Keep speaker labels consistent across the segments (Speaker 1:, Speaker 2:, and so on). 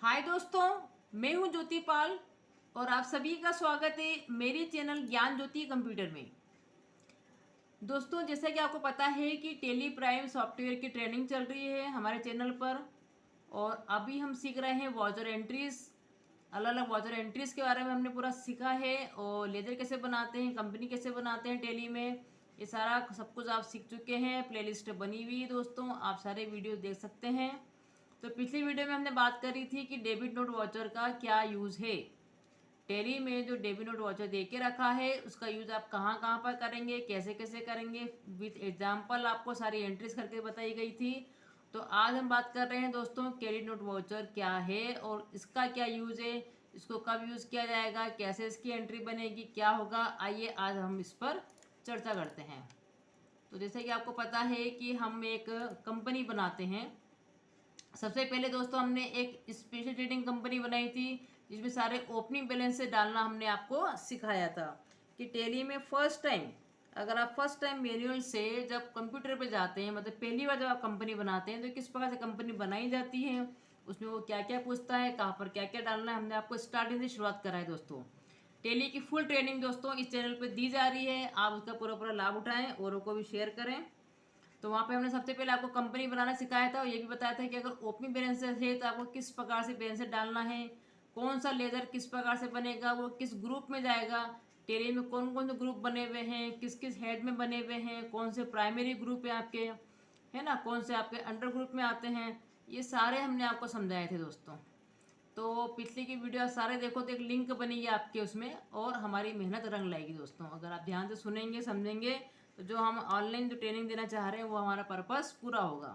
Speaker 1: हाय दोस्तों, मैं हूं ज्योति पाल और आप सभी का स्वागत है मेरे चैनल ज्ञान ज्योति कंप्यूटर में। दोस्तों, जैसा कि आपको पता है कि टेली प्राइम सॉफ्टवेयर की ट्रेनिंग चल रही है हमारे चैनल पर और अभी हम सीख रहे हैं वाउचर एंट्रीज। अलग अलग वाउचर एंट्रीज के बारे में हमने पूरा सीखा है और लेजर कैसे बनाते हैं, कंपनी कैसे बनाते हैं टेली में, ये सारा सब कुछ आप सीख चुके हैं। प्लेलिस्ट बनी हुई है दोस्तों, आप सारे वीडियो देख सकते हैं। तो पिछली वीडियो में हमने बात करी थी कि डेबिट नोट वाउचर का क्या यूज़ है। टेली में जो डेबिट नोट वाउचर दे के रखा है उसका यूज़ आप कहाँ कहाँ पर करेंगे, कैसे कैसे करेंगे, विथ एग्जाम्पल आपको सारी एंट्रीज करके बताई गई थी। तो आज हम बात कर रहे हैं दोस्तों क्रेडिट नोट वाउचर क्या है और इसका क्या यूज़ है, इसको कब यूज़ किया जाएगा, कैसे इसकी एंट्री बनेगी, क्या होगा। आइए आज हम इस पर चर्चा करते हैं। तो जैसे कि आपको पता है कि हम एक कंपनी बनाते हैं। सबसे पहले दोस्तों हमने एक स्पेशल ट्रेडिंग कंपनी बनाई थी जिसमें सारे ओपनिंग बैलेंस से डालना हमने आपको सिखाया था कि टेली में फर्स्ट टाइम, अगर आप फर्स्ट टाइम मैनुअल से जब कंप्यूटर पे जाते हैं, मतलब पहली बार जब आप कंपनी बनाते हैं तो किस प्रकार से कंपनी बनाई जाती है, उसमें वो क्या क्या पूछता है, कहाँ पर क्या क्या डालना है, हमने आपको स्टार्टिंग से शुरुआत करा है दोस्तों। टेली की फुल ट्रेनिंग दोस्तों इस चैनल पर दी जा रही है, आप उसका पूरा पूरा लाभ उठाएं, औरों को भी शेयर करें। तो वहाँ पे हमने सबसे पहले आपको कंपनी बनाना सिखाया था और ये भी बताया था कि अगर ओपनिंग बैलेंस है तो आपको किस प्रकार से बैलेंस डालना है, कौन सा लेजर किस प्रकार से बनेगा, वो किस ग्रुप में जाएगा, टेली में कौन कौन से ग्रुप बने हुए हैं, किस किस हेड में बने हुए हैं, कौन से प्राइमरी ग्रुप है आपके, है ना, कौन से आपके अंडर ग्रुप में आते हैं, ये सारे हमने आपको समझाए थे दोस्तों। तो पिछली की वीडियो सारे देखो तो एक लिंक बनेगी आपके उसमें और हमारी मेहनत रंग लाएगी दोस्तों। अगर आप ध्यान से सुनेंगे समझेंगे तो जो हम ऑनलाइन जो ट्रेनिंग देना चाह रहे हैं वो हमारा पर्पस पूरा होगा।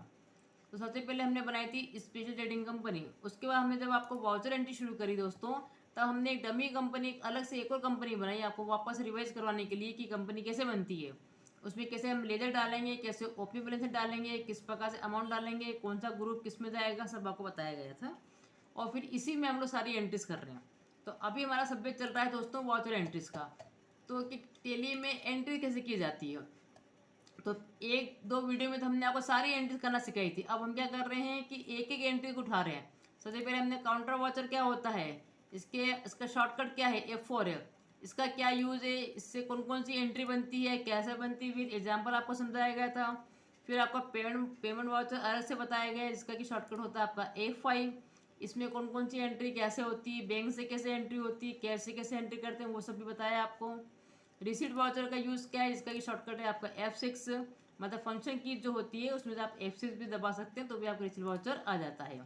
Speaker 1: तो सबसे पहले हमने बनाई थी स्पेशल ट्रेडिंग कंपनी। उसके बाद हमने जब आपको वाउचर एंट्री शुरू करी दोस्तों, तब हमने एक डमी कंपनी, अलग से एक और कंपनी बनाई आपको वापस रिवाइज करवाने के लिए कि कंपनी कैसे बनती है, उसमें कैसे हम लेजर डालेंगे, कैसे ओपनिंग बैलेंस डालेंगे, किस प्रकार से अमाउंट डालेंगे, कौन सा ग्रुप किस में जाएगा, सब आपको बताया गया था। और फिर इसी में हम लोग सारी एंट्रीज कर रहे हैं। तो अभी हमारा सब्जेक्ट चल रहा है दोस्तों वाउचर एंट्रीज का। तो कि टेली में एंट्री कैसे की जाती है, तो एक दो वीडियो में तो हमने आपको सारी एंट्रीज करना सिखाई थी। अब हम क्या कर रहे हैं कि एक एक एंट्री को उठा रहे हैं। सबसे पहले हमने काउंटर वाचर क्या होता है, इसका शॉर्टकट क्या है, F4 है, इसका क्या यूज़ है, इससे कौन कौन सी एंट्री बनती है, कैसे बनती है, फिर एग्जाम्पल आपको समझाया गया था। फिर आपका पेमेंट वाचर अलग से बताया गया है जिसका कि शॉर्टकट होता है आपका F5। इसमें कौन कौन सी एंट्री कैसे होती है, बैंक से कैसे एंट्री होती है, कैसे कैसे एंट्री करते हैं, वो सब भी बताया आपको। रिसीट वाउचर का यूज़ क्या है, इसका ये शॉर्टकट है आपका F6, मतलब फंक्शन की जो होती है उसमें से आप F6 भी दबा सकते हैं तो भी आपका रिसीट वाउचर आ जाता है।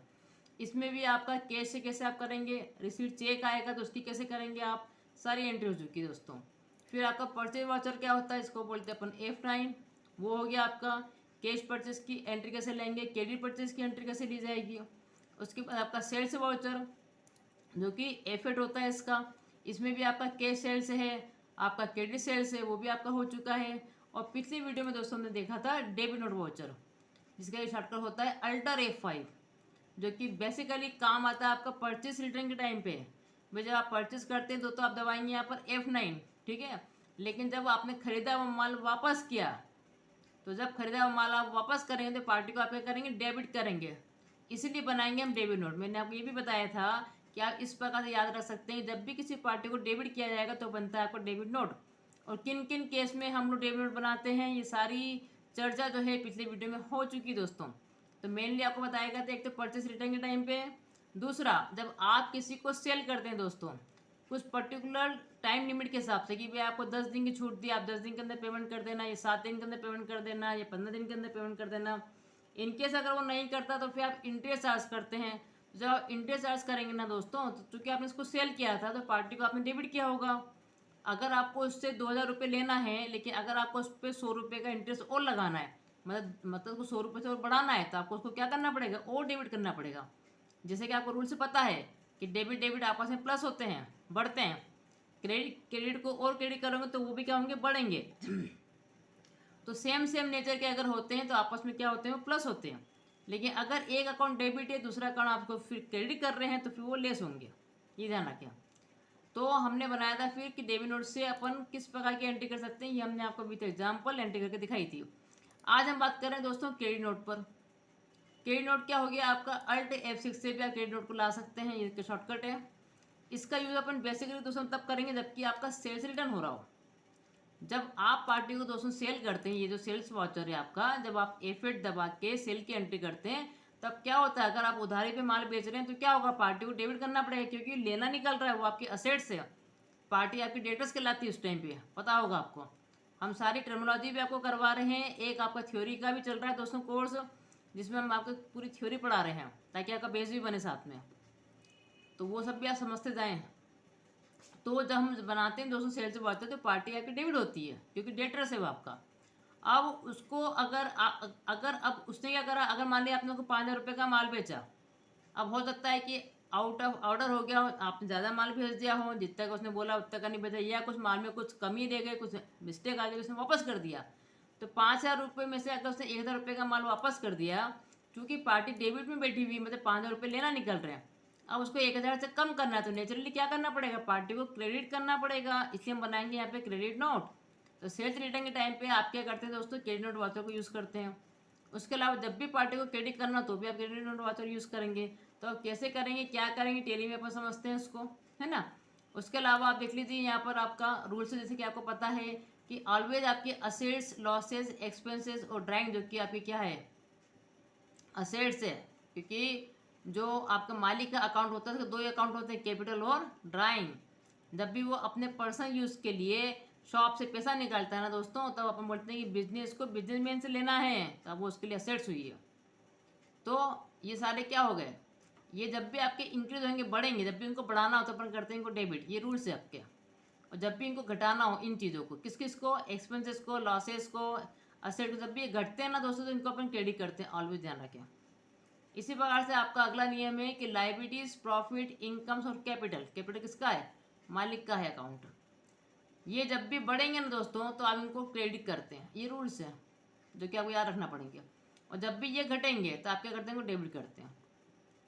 Speaker 1: इसमें भी आपका कैश से कैसे आप करेंगे, रिसीट चेक आएगा तो उसकी कैसे करेंगे आप, सारी एंट्री हो चुकी है दोस्तों। फिर आपका परचेज वाउचर क्या होता है, इसको बोलते हैं अपन F9, वो हो गया आपका। कैश परचेज की एंट्री कैसे लेंगे, क्रेडिट परचेज की एंट्री कैसे ली जाएगी। उसके बाद आपका सेल्स वाउचर जो कि F8 होता है इसका, इसमें भी आपका कैश सेल्स है, आपका क्रेडिट सेल्स है, वो भी आपका हो चुका है। और पिछली वीडियो में दोस्तों हमने देखा था डेबिट नोट वाउचर जिसका ये शॉर्टकट होता है अल्टर F5, जो कि बेसिकली काम आता है आपका परचेस रिटर्न के टाइम पे। भाई जब आप परचेस करते हैं तो आप दबाएंगे यहाँ पर F9, ठीक है। लेकिन जब आपने खरीदा हुआ माल वापस किया, तो जब खरीदा हुआ माल आप वापस करेंगे तो पार्टी को आप क्या करेंगे, डेबिट करेंगे, इसीलिए बनाएंगे हम डेबिट नोट। मैंने आपको ये भी बताया था कि आप इस प्रकार से याद रख सकते हैं, जब भी किसी पार्टी को डेबिट किया जाएगा तो बनता है आपको डेबिट नोट। और किन किन केस में हम लोग डेबिट नोट बनाते हैं, ये सारी चर्चा जो है पिछले वीडियो में हो चुकी दोस्तों। तो मेनली आपको बताया गया था एक तो परचेस रिटर्न के टाइम पे, दूसरा जब आप किसी को सेल करते हैं दोस्तों कुछ पर्टिकुलर टाइम लिमिट के हिसाब से कि भाई आपको 10 दिन की छूट दी, आप 10 दिन के अंदर पेमेंट कर देना, ये 7 दिन के अंदर पेमेंट कर देना, ये 15 दिन के अंदर पेमेंट कर देना। इनकेस अगर वो नहीं करता तो फिर आप इंटरेस्ट चार्ज करते हैं। जब आप इंटरेस्ट चार्ज करेंगे ना दोस्तों, तो चूंकि आपने इसको सेल किया था तो पार्टी को आपने डेबिट किया होगा। अगर आपको उससे 2,000 रुपये लेना है, लेकिन अगर आपको उस पर 100 रुपये का इंटरेस्ट और लगाना है, मतलब उसको 100 रुपये से और बढ़ाना है, तो आपको उसको क्या करना पड़ेगा, और डेबिट करना पड़ेगा। जैसे कि आपको रूल से पता है कि डेबिट डेबिट आपस में प्लस होते हैं, बढ़ते हैं। क्रेडिट क्रेडिट को और क्रेडिट करोगे तो वो भी क्या होंगे, बढ़ेंगे। तो सेम सेम नेचर के अगर होते हैं तो आपस में क्या होते हैं, वो प्लस होते हैं। लेकिन अगर एक अकाउंट डेबिट है दूसरा अकाउंट आपको फिर क्रेडिट कर रहे हैं तो फिर वो लेस होंगे, ये ध्यान रखें। तो हमने बनाया था फिर कि डेबिट नोट से अपन किस प्रकार की एंट्री कर सकते हैं, ये हमने आपको विथ एग्जाम्पल एंट्री करके दिखाई थी। आज हम बात कर रहे हैं दोस्तों क्रेडिट नोट पर। क्रेडिट नोट क्या हो गया आपका, अल्ट F6 से भी आप क्रेडिट नोट को ला सकते हैं, ये शॉर्टकट है। इसका यूज अपन बेसिकली दोस्तों तब करेंगे जबकि आपका सेल्स रिटर्न हो रहा हो। जब आप पार्टी को दोस्तों सेल करते हैं, ये जो सेल्स वाउचर है आपका, जब आप F8 दबा के सेल की एंट्री करते हैं तब क्या होता है, अगर आप उधारी पे माल बेच रहे हैं तो क्या होगा, पार्टी को डेबिट करना पड़ेगा क्योंकि लेना निकल रहा है, वो आपकी असेट्स है। पार्टी आपकी डेटर्स कहलाती है उस टाइम पे, पता होगा आपको। हम सारी टर्मिनोलॉजी भी आपको करवा रहे हैं, एक आपका थ्योरी का भी चल रहा है दोस्तों कोर्स, जिसमें हम आपको पूरी थ्योरी पढ़ा रहे हैं ताकि आपका बेस भी बने साथ में, तो वो सब भी आप समझते जाएं। तो जब हम बनाते हैं दोस्तों सेल्स वाउचर तो पार्टी आपकी डेबिट होती है क्योंकि डेटर्स है वो आपका। अब उसको अगर अब उसने क्या करा, अगर मान लिया आपने को 5,000 रुपये का माल बेचा, अब हो सकता है कि आउट ऑफ ऑर्डर हो गया हो, आपने ज़्यादा माल भेज दिया हो, जितना का उसने बोला उतना का नहीं भेजा, या कुछ माल में कुछ कमी दे गए, कुछ मिस्टेक आ गई, उसने वापस कर दिया। तो 5,000 रुपये में से अगर उसने 1,000 रुपये का माल वापस कर दिया, क्योंकि पार्टी डेबिट में बैठी हुई, मतलब 5,000 रुपये लेना निकल रहे हैं, अब उसको 1,000 से कम करना है तो नेचुरली क्या करना पड़ेगा, पार्टी को क्रेडिट करना पड़ेगा, इसलिए हम बनाएंगे यहाँ पे क्रेडिट नोट। तो सेल्स रिटर्न के टाइम पे आप क्या करते हैं दोस्तों, क्रेडिट नोट वाउचर को यूज़ करते हैं। उसके अलावा जब भी पार्टी को क्रेडिट करना तो भी आप क्रेडिट नोट वाउचर यूज़ करेंगे। तो आप कैसे करेंगे, क्या करेंगे, टेली में अपन समझते हैं उसको, है ना। उसके अलावा आप देख लीजिए यहाँ पर आपका रूल्स है, जैसे कि आपको पता है कि ऑलवेज आपके असेट्स, लॉसेज, एक्सपेंसेस और ड्राइंग जो कि आपकी क्या है, असेट्स है, क्योंकि जो आपका मालिक का अकाउंट होता है, दो ही अकाउंट होते हैं, कैपिटल और ड्राइंग। जब भी वो अपने पर्सनल यूज़ के लिए शॉप से पैसा निकालता है ना दोस्तों, तब अपन बोलते हैं कि बिजनेस को बिजनेसमैन से लेना है, तब वो उसके लिए असेट्स हुई है। तो ये सारे क्या हो गए, ये जब भी आपके इंक्रीज होंगे, बढ़ेंगे, जब भी इनको बढ़ाना हो तो अपन करते हैं इनको डेबिट, ये रूल्स है आपके। और जब भी इनको घटाना हो इन चीज़ों को, किस किस को, एक्सपेंसेस को, लॉसेस को, असेट को, जब भी ये घटते हैं ना दोस्तों तो इनको अपन क्रेडिट करते हैं, ऑलवेज ध्यान रखें। इसी प्रकार से आपका अगला नियम है कि लाइबिलिटीज, प्रॉफिट, इनकम्स और कैपिटल, कैपिटल किसका है, मालिक का है अकाउंट, ये जब भी बढ़ेंगे ना दोस्तों तो आप इनको क्रेडिट करते हैं, ये रूल्स है जो कि आपको याद रखना पड़ेंगे। और जब भी ये घटेंगे तो आप क्या करते हैं, इनको डेबिट करते हैं।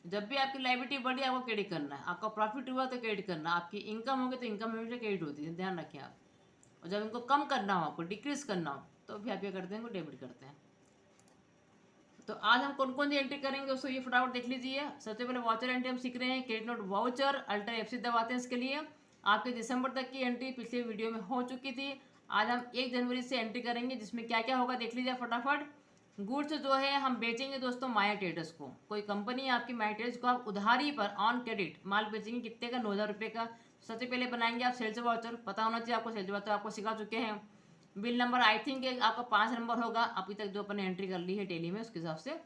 Speaker 1: जब भी आपकी लाइबिलिटी बढ़ी आपको क्रेडिट करना है, आपका प्रॉफिट हुआ तो क्रेडिट करना, आपकी इनकम होगी तो इनकम हमेशा क्रेडिट होती है, ध्यान रखें आप। और जब इनको कम करना हो, आपको डिक्रीज करना हो, तो फिर आप क्या करते हैं, इनको डेबिट करते हैं। तो आज हम कौन कौन सी एंट्री करेंगे दोस्तों, ये फटाफट देख लीजिए। सबसे पहले वाउचर एंट्री हम सीख रहे हैं, credit note voucher, alter F6 दबाते हैं इसके लिए। आपके दिसंबर तक की एंट्री पिछले वीडियो में हो चुकी थी। आज हम 1 जनवरी से एंट्री करेंगे, जिसमें क्या क्या होगा देख लीजिए फटाफट। गुड्स जो है हम बेचेंगे दोस्तों माया ट्रेडर्स को, कोई कंपनी है आपकी माया ट्रेडर्स को, आप उधारी पर ऑन क्रेडिट माल बेचेंगे, कितने का, 9,000 रुपये का। सबसे पहले बनाएंगे आप सेल्स वाउचर, पता होना चाहिए आपको, सेल्स वाउचर आपको सिखा चुके हैं। बिल नंबर आई थिंक आपका 5 नंबर होगा अभी तक जो अपन एंट्री कर ली है टेली में, उसके हिसाब से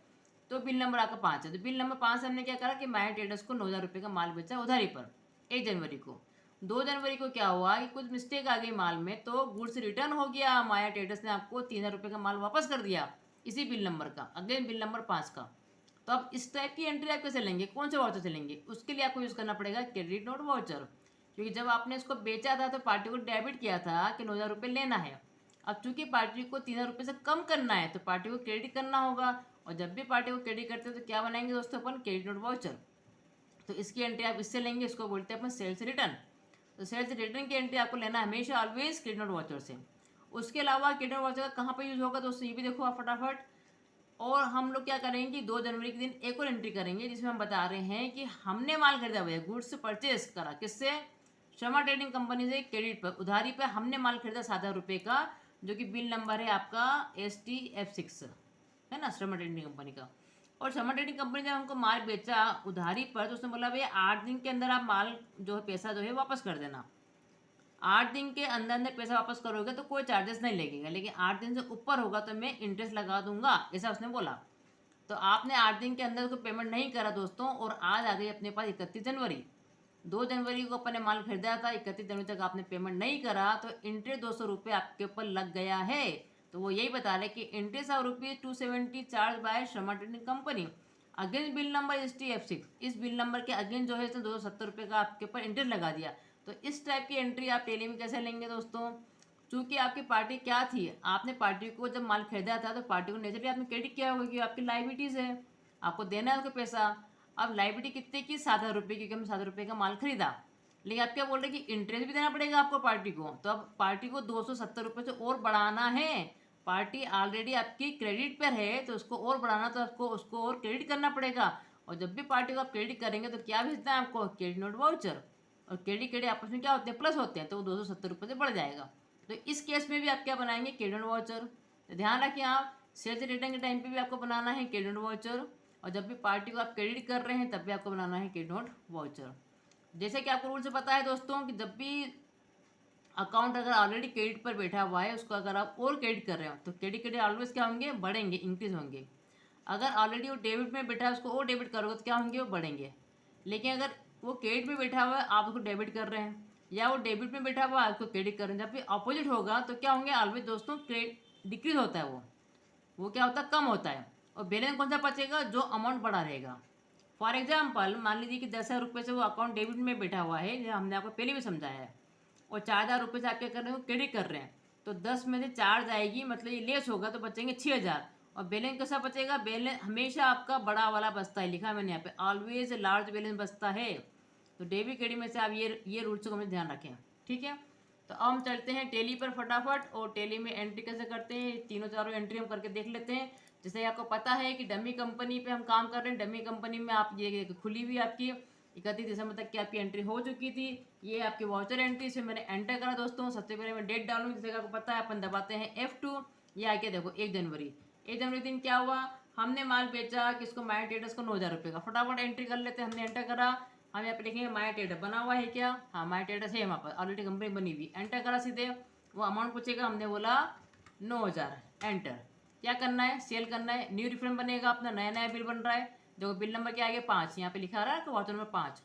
Speaker 1: तो बिल नंबर आपका 5 है। तो बिल नंबर 5 से हमने क्या करा कि माया ट्रेडर्स को 9,000 रुपये का माल बेचा उधारी पर 1 जनवरी को। 2 जनवरी को क्या हुआ कि कुछ मिस्टेक आ गई माल में, तो गुड्स रिटर्न हो गया, माया ट्रेडर्स ने आपको 3,000 रुपये का माल वापस कर दिया इसी बिल नंबर का, अगेन बिल नंबर 5 का। तो अब इस टाइप की एंट्री आप कैसे लेंगे, कौन से वाउचर से लेंगे, उसके लिए आपको यूज़ करना पड़ेगा क्रेडिट नोट वाउचर। क्योंकि जब आपने इसको बेचा था तो पार्टी को डेबिट किया था कि 9,000 रुपये लेना है। अब चूंकि पार्टी को 3,000 रुपये से कम करना है तो पार्टी को क्रेडिट करना होगा, और जब भी पार्टी को क्रेडिट करते हैं तो क्या बनाएंगे दोस्तों अपन, क्रेडिट नोट वाउचर। तो इसकी एंट्री आप इससे लेंगे, इसको बोलते हैं अपन सेल्स रिटर्न। तो सेल्स रिटर्न की एंट्री आपको लेना है हमेशा ऑलवेज क्रेडिट नोट वाउचर से। उसके अलावा क्रेडिट नोट वाउचर का कहाँ पर यूज़ होगा दोस्तों, ये भी देखो आप फटाफट। और हम लोग क्या करेंगे कि 2 जनवरी के दिन एक और एंट्री करेंगे, जिसमें हम बता रहे हैं कि हमने माल खरीदा भैया, गुड्स परचेस करा, किससे, शर्मा ट्रेडिंग कंपनी से, क्रेडिट पर, उधारी पर हमने माल खरीदा 7,000 रुपये का, जो कि बिल नंबर है आपका STF6, है ना, शर्मा ट्रेडिंग कंपनी का। और शर्मा ट्रेडिंग कंपनी जब हमको माल बेचा उधारी पर तो उसने बोला भैया 8 दिन के अंदर आप माल जो है, पैसा जो है वापस कर देना। 8 दिन के अंदर अंदर पैसा वापस करोगे तो कोई चार्जेस नहीं लगेगा, लेकिन 8 दिन से ऊपर होगा तो मैं इंटरेस्ट लगा दूंगा, ऐसा उसने बोला। तो आपने 8 दिन के अंदर उसको पेमेंट नहीं करा दोस्तों, और आज आ गई अपने पास 31 जनवरी। 2 जनवरी को अपने माल खरीदा था, 31 जनवरी तक आपने पेमेंट नहीं करा तो इंटरेस्ट 200 रुपये आपके ऊपर लग गया है। तो वो यही बता रहे कि interest of ₹270 charge by Sharma trading company against bill number STF6, इस बिल नंबर के अगेंस्ट जो है 270 रुपये का आपके ऊपर इंटरेस्ट लगा दिया। तो इस टाइप की एंट्री आप टेली में कैसे लेंगे दोस्तों, चूंकि आपकी पार्टी क्या थी, आपने पार्टी को जब माल खरीदा था तो पार्टी को नेचुरली आपने क्रेडिट किया होगा, क्योंकि आपकी लाइबिलिटीज़ है, आपको देना है उसको पैसा। अब लाइबिलिटी कितने की, 7,000 रुपये, क्योंकि हम 7,000 रुपये का माल खरीदा, लेकिन आप क्या बोल रहे हैं कि इंटरेस्ट भी देना पड़ेगा आपको पार्टी को। तो अब पार्टी को 270 रुपये से और बढ़ाना है, पार्टी ऑलरेडी आपकी क्रेडिट पर है तो उसको और बढ़ाना तो आपको उसको और क्रेडिट करना पड़ेगा। और जब भी पार्टी को आप क्रेडिट करेंगे तो क्या भेजना है आपको, क्रेडिट नोट वाउचर। और क्रेडिट क्रेडिट आपस में क्या होते हैं, प्लस होते हैं, तो वो 270 रुपये से बढ़ जाएगा। तो इस केस में भी आप क्या बनाएंगे, क्रेडिट नोट वाउचर। तो ध्यान रखिए आप सेल्स रिटर्न के टाइम पे भी आपको बनाना है क्रेडिट नोट वाउचर, और जब भी पार्टी को आप क्रेडिट कर रहे हैं तब भी आपको बनाना है क्रेडिट नोट वाउचर। जैसे कि आपको रूल से पता है दोस्तों कि जब भी अकाउंट अगर ऑलरेडी क्रेडिट पर बैठा हुआ है उसको अगर आप और क्रेडिट कर रहे हो तो क्रेडिट क्रेडिट ऑलवेज क्या होंगे, बढ़ेंगे, इंक्रीज होंगे। अगर ऑलरेडी वो डेबिट में बैठा है उसको और डेबिट करोगे तो क्या होंगे, वो बढ़ेंगे। लेकिन अगर वो क्रेडिट में बैठा हुआ है आप उसको डेबिट कर रहे हैं, या वो डेबिट में बैठा हुआ है आपको क्रेडिट कर रहे हैं, जब भी अपोजिट होगा तो क्या होंगे, ऑलवेज दोस्तों क्रेडिट डिक्रीज होता है, वो क्या होता है, कम होता है। और बैलेंस कौन सा बचेगा, जो अमाउंट बढ़ा रहेगा। फॉर एग्जाम्पल मान लीजिए कि 10,000 रुपये से वो अकाउंट डेबिट में बैठा हुआ है, जो हमने आपको पहले भी समझाया है, और 4,000 रुपये से आप क्या कर रहे हो, क्रेडिट कर रहे हैं, तो 10 में से 4 जाएगी, मतलब ये लेस होगा तो बचेंगे 6,000। और बैलेंस कैसा बचेगा, बैलेंस हमेशा आपका बड़ा वाला बचता है, लिखा है मैंने यहाँ पे, ऑलवेज लार्ज बैलेंस बचता है। तो डेबिट क्रेडिट में से आप ये रूल्स को हमें ध्यान रखें, ठीक है। तो अब हम चलते हैं टैली पर फटाफट, और टैली में एंट्री कैसे करते हैं, तीनों चारों एंट्री हम करके देख लेते हैं। जैसे आपको पता है कि डमी कंपनी पे हम काम कर रहे हैं, डमी कंपनी में आप ये खुली हुई आपकी 31 दिसंबर तक की आपकी एंट्री हो चुकी थी। ये आपकी वाउचर एंट्री, इसमें मैंने एंटर करा दोस्तों। सबसे पहले मैं डेट डालूंगी, जैसे आपको पता है अपन दबाते हैं F2। ये आके देखो 1 जनवरी, 1 जनवरी दिन क्या हुआ, हमने माल बेचा किसको, माया ट्रेडर्स को 9,000 रुपये का। फटाफट एंट्री कर लेते हैं, हमने एंटर करा। हम यहाँ पे लिखेंगे माया ट्रेडर बना हुआ है क्या, हाँ माया ट्रेडर्स है, वहाँ पर ऑलरेडी कंपनी बनी हुई। एंटर करा सीधे, वो अमाउंट पूछेगा, हमने बोला 9,000, एंटर। क्या करना है, सेल करना है, न्यू रिफंड बनेगा अपना, नया नया बिल बन रहा है। देखो बिल नंबर क्या आ गया, 5, यहाँ पे लिखा रहा है तो वाउचर नंबर 5।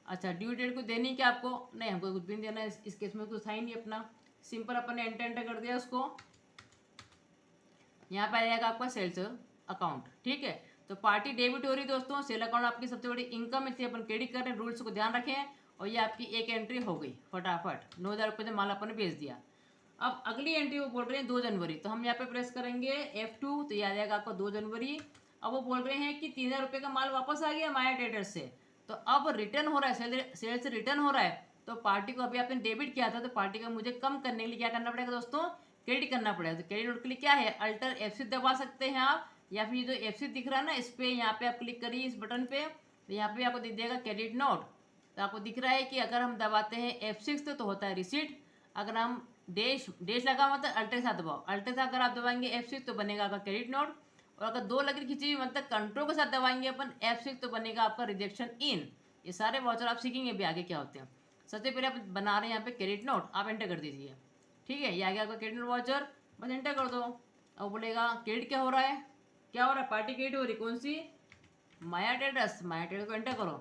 Speaker 1: अच्छा ड्यू डेट को देनी क्या आपको, नहीं हमको कुछ भी नहीं देना है, इस केस में कुछ था ही नहीं अपना, सिंपल अपन ने एंटर एंटर कर दिया उसको। यहाँ पे आ जाएगा आपका सेल्स अकाउंट, ठीक है। तो पार्टी डेबिट हो रही दोस्तों, सेल अकाउंट आपकी सबसे बड़ी इनकम है, अपन क्रेडिट कर रहे हैं, रूल्स को ध्यान रखें। और ये आपकी एक एंट्री हो गई फटाफट, 9,000 रुपये से माल अपन ने बेच दिया। अब अगली एंट्री वो बोल रहे हैं 2 जनवरी, तो हम यहाँ पे प्रेस करेंगे F2, तो ये आ जाएगा आपको 2 जनवरी। अब वो बोल रहे हैं कि 3,000 रुपये का माल वापस आ गया माया ट्रेडर्स से, तो अब रिटर्न हो रहा है, सेल से रिटर्न हो रहा है। तो पार्टी को अभी आपने डेबिट किया था, तो पार्टी का मुझे कम करने के लिए क्या करना पड़ेगा दोस्तों, क्रेडिट करना पड़ेगा। तो क्रेडिट नोट के लिए क्या है, अल्टर F6 दबा सकते हैं आप, या फिर जो F6 दिख रहा है ना इस पे, यहाँ पे आप क्लिक करिए इस बटन पे, तो यहाँ पे आपको दिख जाएगा क्रेडिट नोट। तो आपको दिख रहा है कि अगर हम दबाते हैं F6 तो होता है रिसीट, अगर हम डेश लगा मतलब अल्टर के साथ दबाओ, अल्टर से अगर आप दबाएंगे F6 तो बनेगा आपका क्रेडिट नोट। और अगर 2 लकीर खींची हुई मतलब कंट्रोल के साथ दबाएंगे अपन F6 तो बनेगा आपका रिजेक्शन इन। ये सारे वाउचर आप सीखेंगे अभी आगे क्या होते हैं। सबसे पहले आप बना रहे हैं यहाँ पे क्रेडिट नोट, आप एंटर कर दीजिए, ठीक है। ये आ गया आपका क्रेडिट नोट वाउचर, बस एंटर कर दो। अब बोलेगा क्रेडिट क्या हो रहा है, क्या हो रहा है, पार्टी क्रेडिट हो रही, कौन सी, माया ट्रेडर्स, माया ट्रेडर्स को एंटर करो।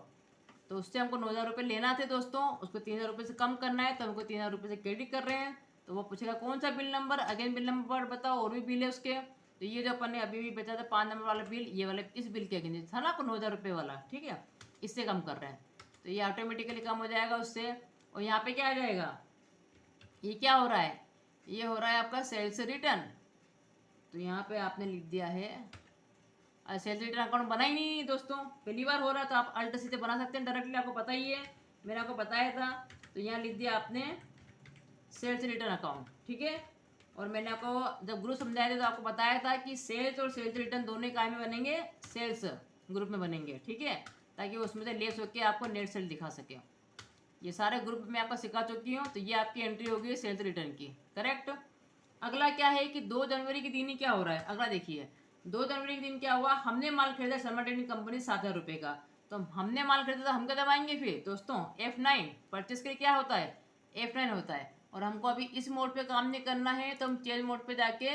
Speaker 1: तो उससे हमको 9,000 रुपये लेना थे दोस्तों, उसको 3,000 रुपये से कम करना है, तो हमको 3,000 रुपये से क्रेडिट कर रहे हैं। तो वो पूछेगा कौन सा bill number, again bill number बताओ, और भी बिल है उसके। तो ये जो अपन ने अभी भी बेचा था 5 नंबर वाला बिल, ये वाले इस बिल के अगेंस्ट था ना आपको 9,000 रुपये वाला, ठीक है, इससे कम कर रहे हैं। तो ये ऑटोमेटिकली कम हो जाएगा उससे। और यहाँ पे क्या आ जाएगा, ये क्या हो रहा है, ये हो रहा है आपका सेल्स रिटर्न। तो यहाँ पे आपने लिख दिया है, सेल्स रिटर्न अकाउंट बना ही नहीं दोस्तों, पहली बार हो रहा है, तो आप अल्ट सीधे बना सकते हैं डायरेक्टली, आपको पता ही है, मैंने आपको बताया था। तो यहाँ लिख दिया आपने सेल्स रिटर्न अकाउंट, ठीक है। और मैंने आपको जब ग्रुप समझाया था तो आपको बताया था कि सेल्स और सेल्स रिटर्न दोनों काय में बनेंगे, सेल्स ग्रुप में बनेंगे, ठीक है, ताकि उसमें से लेस होकर आपको नेट सेल दिखा सके। ये सारे ग्रुप में आपको सिखा चुकी हूँ। तो ये आपकी एंट्री होगी सेल्स रिटर्न की, करेक्ट। अगला क्या है कि 2 जनवरी के दिन ही क्या हो रहा है, अगला देखिए 2 जनवरी के दिन क्या हुआ, हमने माल खरीदा शर्मा ट्रेडिंग कंपनी 7,000 रुपये का। तो हमने माल खरीदा तो हम क्या दबाएंगे फिर दोस्तों, F9, परचेस के लिए क्या होता है, F9 होता है। और हमको अभी इस मोड पे काम नहीं करना है, तो हम चेंज मोड पे जाके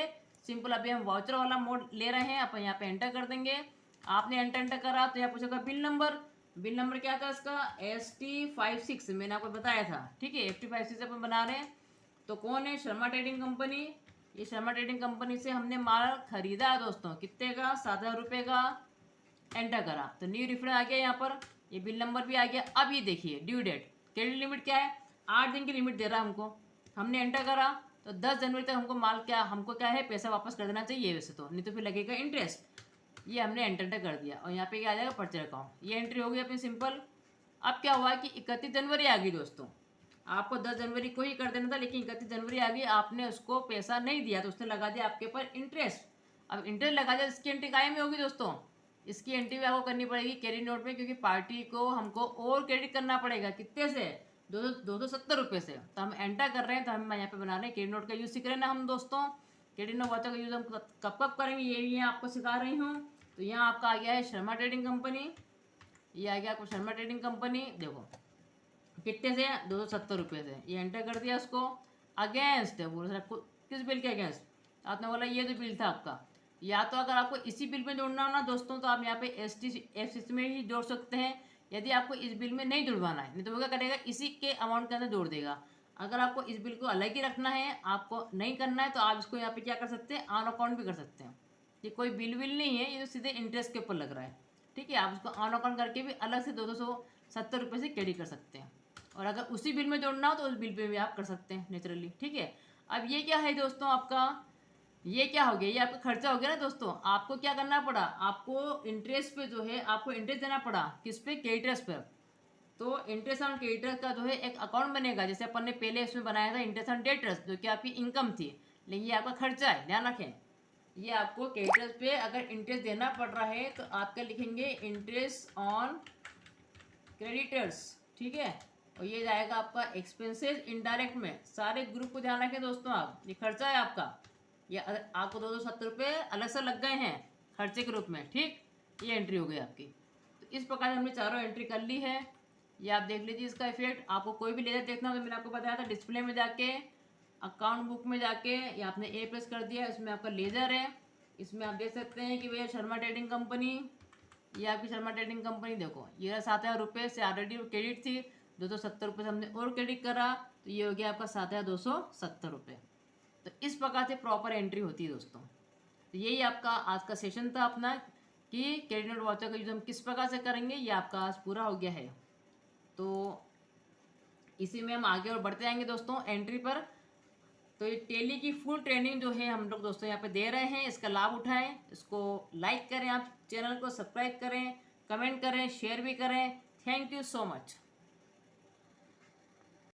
Speaker 1: सिंपल अभी हम वाउचर वाला मोड ले रहे हैं, अपन यहाँ पे एंटर कर देंगे। आपने एंटर करा तो यहाँ पूछेगा बिल नंबर, बिल नंबर क्या था इसका, ST56, मैंने आपको बताया था, ठीक है, ST56 अपन बना रहे हैं। तो कौन है, शर्मा ट्रेडिंग कंपनी। ये शर्मा ट्रेडिंग कंपनी से हमने माल खरीदा दोस्तों, कितने का, 7,000 रुपये का। एंटर करा तो न्यू रिफंड आ गया यहाँ पर, ये बिल नंबर भी आ गया। अब ये देखिए ड्यू डेट, क्रेडिट लिमिट क्या है, 8 दिन की लिमिट दे रहा है हमको। हमने एंटर करा तो 10 जनवरी तक हमको माल क्या, हमको क्या है, पैसा वापस कर देना चाहिए वैसे तो, नहीं तो फिर लगेगा इंटरेस्ट। ये हमने एंटर कर दिया, और यहाँ पे क्या आ जाएगा, परचेज अकाउंट, ये एंट्री हो गई अपनी सिंपल। अब क्या हुआ कि 31 जनवरी आ गई दोस्तों, आपको 10 जनवरी को ही कर देना था, लेकिन 31 जनवरी आ गई, आपने उसको पैसा नहीं दिया तो उसने लगा दिया आपके ऊपर इंटरेस्ट। अब इंटरेस्ट लगा दिया, इसकी एंट्री कायम में होगी दोस्तों। इसकी एंट्री भी आपको करनी पड़ेगी क्रेडिट नोट में, क्योंकि पार्टी को हमको और क्रेडिट करना पड़ेगा। कितने से? 270 रुपये से। तो हम एंटर कर रहे हैं, तो हम यहाँ पे बना रहे हैं क्रेडिट नोट का यूज़ सीख रहे हैं ना हम दोस्तों। क्रेडिट नोट वाचर का यूज़ हम कब कब करेंगे ये आपको सिखा रही हूँ। तो यहाँ आपका आ गया है शर्मा ट्रेडिंग कंपनी, ये आ गया आपको शर्मा ट्रेडिंग कंपनी। देखो कितने से? 270 रुपये से। ये एंटर कर दिया उसको। अगेंस्ट है बोल रहा, किस बिल के अगेंस्ट? आपने बोला ये जो बिल था आपका, या तो अगर आपको इसी बिल में जोड़ना हो ना दोस्तों, तो आप यहाँ पे ST में ही जोड़ सकते हैं। यदि आपको इस बिल में नहीं जुड़वाना है, नहीं तो वो क्या करेगा, इसी के अमाउंट के अंदर जोड़ देगा। अगर आपको इस बिल को अलग ही रखना है, आपको नहीं करना है, तो आप इसको यहाँ पे क्या कर सकते हैं, ऑन अकाउंट भी कर सकते हैं। ये कोई बिल विल नहीं है, ये तो सीधे इंटरेस्ट के ऊपर लग रहा है। ठीक है, आप उसको ऑन अकाउंट करके भी अलग से 270 रुपये से क्रेडिट कर सकते हैं। और अगर उसी बिल में जोड़ना हो तो उस बिल पे भी आप कर सकते हैं नेचुरली। ठीक है, अब ये क्या है दोस्तों आपका, ये क्या हो गया, ये आपका खर्चा हो गया ना दोस्तों। आपको क्या करना पड़ा, आपको इंटरेस्ट पे जो है आपको इंटरेस्ट देना पड़ा, किस पे? क्रेडिटर्स पर। तो इंटरेस्ट ऑन क्रेडिटर्स का जो है एक अकाउंट बनेगा, जैसे अपन ने पहले इसमें बनाया था इंटरेस्ट ऑन डेटर्स, जो कि आपकी इनकम थी, लेकिन ये आपका खर्चा है, ध्यान रखें। ये आपको क्रेडिटर्स पे अगर इंटरेस्ट देना पड़ रहा है तो आप क्या लिखेंगे, इंटरेस्ट ऑन क्रेडिटर्स। ठीक है, और ये जाएगा आपका एक्सपेंसेस इनडायरेक्ट में। सारे ग्रुप को ध्यान रखें दोस्तों, आप ये खर्चा है आपका, ये आपको 270 रुपये अलग से लग गए हैं खर्चे के रूप में। ठीक, ये एंट्री हो गई आपकी। तो इस प्रकार हमने चारों एंट्री कर ली है। ये आप देख लीजिए इसका इफेक्ट। आपको कोई भी लेजर देखना हो तो मैंने आपको बताया था, डिस्प्ले में जाके अकाउंट बुक में जाके ये आपने ए प्रेस कर दिया, इसमें आपका लेजर है। इसमें आप देख सकते हैं कि भैया शर्मा ट्रेडिंग कंपनी, ये आपकी शर्मा ट्रेडिंग कंपनी। देखो ये 7,000 रुपये से ऑलरेडी क्रेडिट थी, 270 रुपये से हमने और क्रेडिट करा, तो ये हो गया आपका 7,270 रुपये। तो इस प्रकार से प्रॉपर एंट्री होती है दोस्तों। तो यही आपका आज का सेशन था अपना, कि क्रेडिट नोट वाउचर का यूज़ हम किस प्रकार से करेंगे, ये आपका आज पूरा हो गया है। तो इसी में हम आगे और बढ़ते जाएंगे दोस्तों एंट्री पर। तो ये टेली की फुल ट्रेनिंग जो है हम लोग दोस्तों यहाँ पे दे रहे हैं, इसका लाभ उठाएं, इसको लाइक करें, आप चैनल को सब्सक्राइब करें, कमेंट करें, शेयर भी करें। Thank you so much.